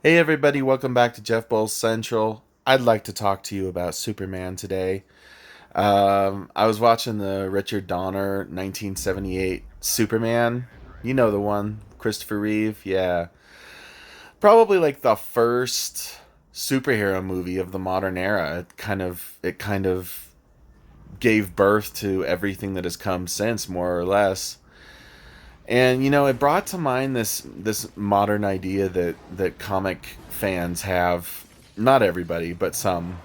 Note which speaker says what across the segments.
Speaker 1: Hey everybody, welcome back to Jeff Bowles Central. I'd like to talk to you about Superman today. I was watching the Richard Donner 1978 Superman. You know the one, Christopher Reeve. Yeah, probably like the first superhero movie of the modern era. It kind of gave birth to everything that has come since, more or less. And it brought to mind this modern idea that comic fans have, not everybody, but some,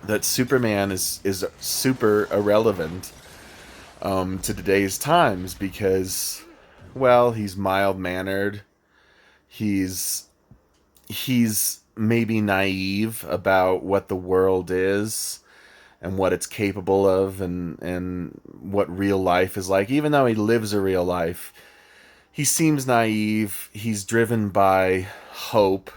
Speaker 1: that Superman is super irrelevant to today's times because, well, he's mild mannered. He's he's maybe naive about what the world is and what it's capable of, and what real life is like. Even though he lives a real life, he seems naive. He's driven by hope,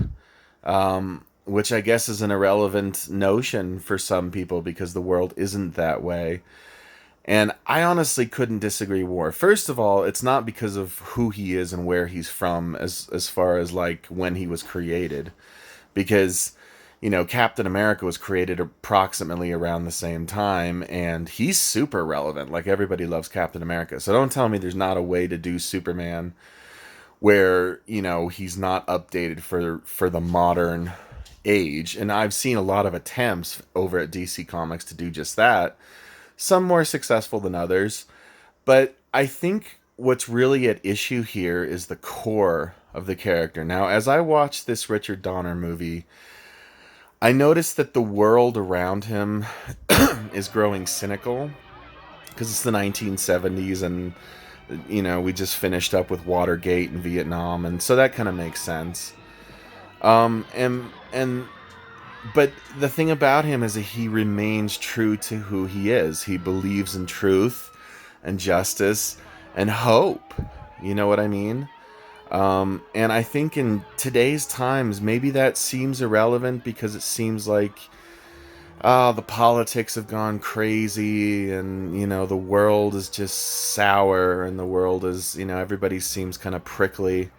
Speaker 1: which I guess is an irrelevant notion for some people because the world isn't that way. And I honestly couldn't disagree more. First of all, it's not because of who he is and where he's from, as far as like when he was created, because Captain America was created approximately around the same time, and he's super relevant. Like, everybody loves Captain America, so don't tell me there's not a way to do Superman where he's not updated for the modern age. And I've seen a lot of attempts over at DC Comics to do just that, some more successful than others. But I think what's really at issue here is the core of the character. Now, as I watched this Richard Donner movie, I noticed that the world around him is growing cynical because it's the 1970s, and we just finished up with Watergate and Vietnam, and so that kind of makes sense. And but the thing about him is that he remains true to who he is. He believes in truth and justice and hope. You know what I mean? And I think in today's times, maybe that seems irrelevant because it seems like, the politics have gone crazy, and the world is just sour, and the world is, everybody seems kind of prickly.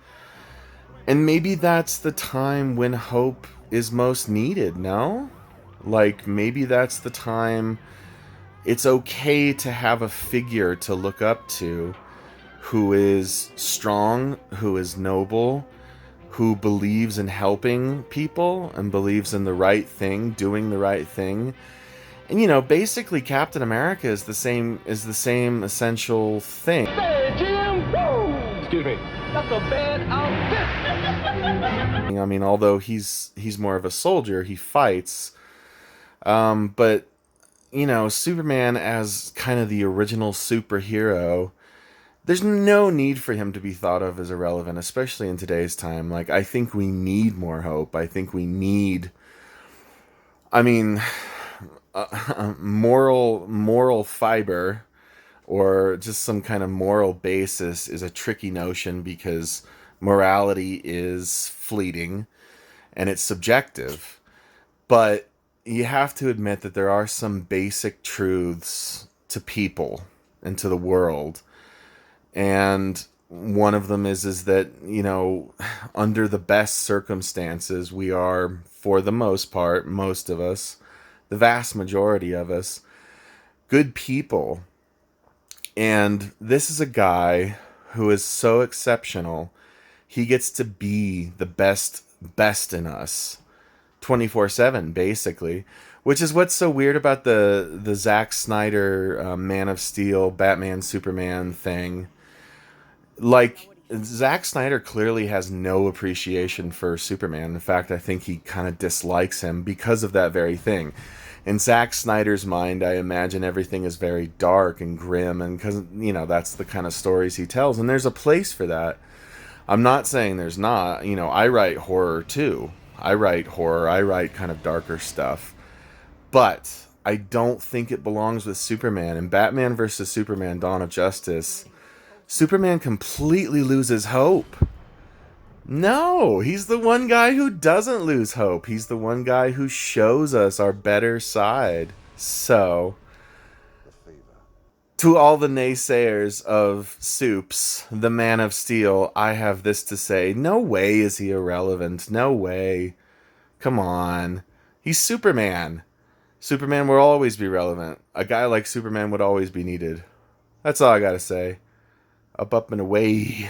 Speaker 1: And maybe that's the time when hope is most needed, no? Like, maybe that's the time it's okay to have a figure to look up to who is strong, who is noble, who believes in helping people and believes in the right thing, doing the right thing. And basically Captain America is the same essential thing.
Speaker 2: Hey, Jim! Woo! Excuse me. That's a bad outfit.
Speaker 1: I mean, although he's more of a soldier, he fights. But Superman as kind of the original superhero, there's no need for him to be thought of as irrelevant, especially in today's time. Like, I think we need more hope. I think we need, I mean, moral fiber, or just some kind of moral basis, is a tricky notion because morality is fleeting and it's subjective. But you have to admit that there are some basic truths to people and to the world. And one of them is that, under the best circumstances, we are, for the most part, most of us, the vast majority of us, good people. And this is a guy who is so exceptional. He gets to be the best in us 24/7, basically, which is what's so weird about the Zack Snyder Man of Steel, Batman, Superman thing. Like, Zack Snyder clearly has no appreciation for Superman. In fact, I think he kind of dislikes him because of that very thing. In Zack Snyder's mind, I imagine everything is very dark and grim, and because that's the kind of stories he tells, and there's a place for that. I'm not saying there's not. I write horror too. I write horror. I write kind of darker stuff, but I don't think it belongs with Superman. In Batman versus Superman: Dawn of Justice, Superman completely loses hope. No, he's the one guy who doesn't lose hope. He's the one guy who shows us our better side. So, To all the naysayers of Supes, the Man of Steel, I have this to say. No way is he irrelevant. No way. Come on. He's Superman. Superman will always be relevant. A guy like Superman would always be needed. That's all I gotta say. Up, up, and away.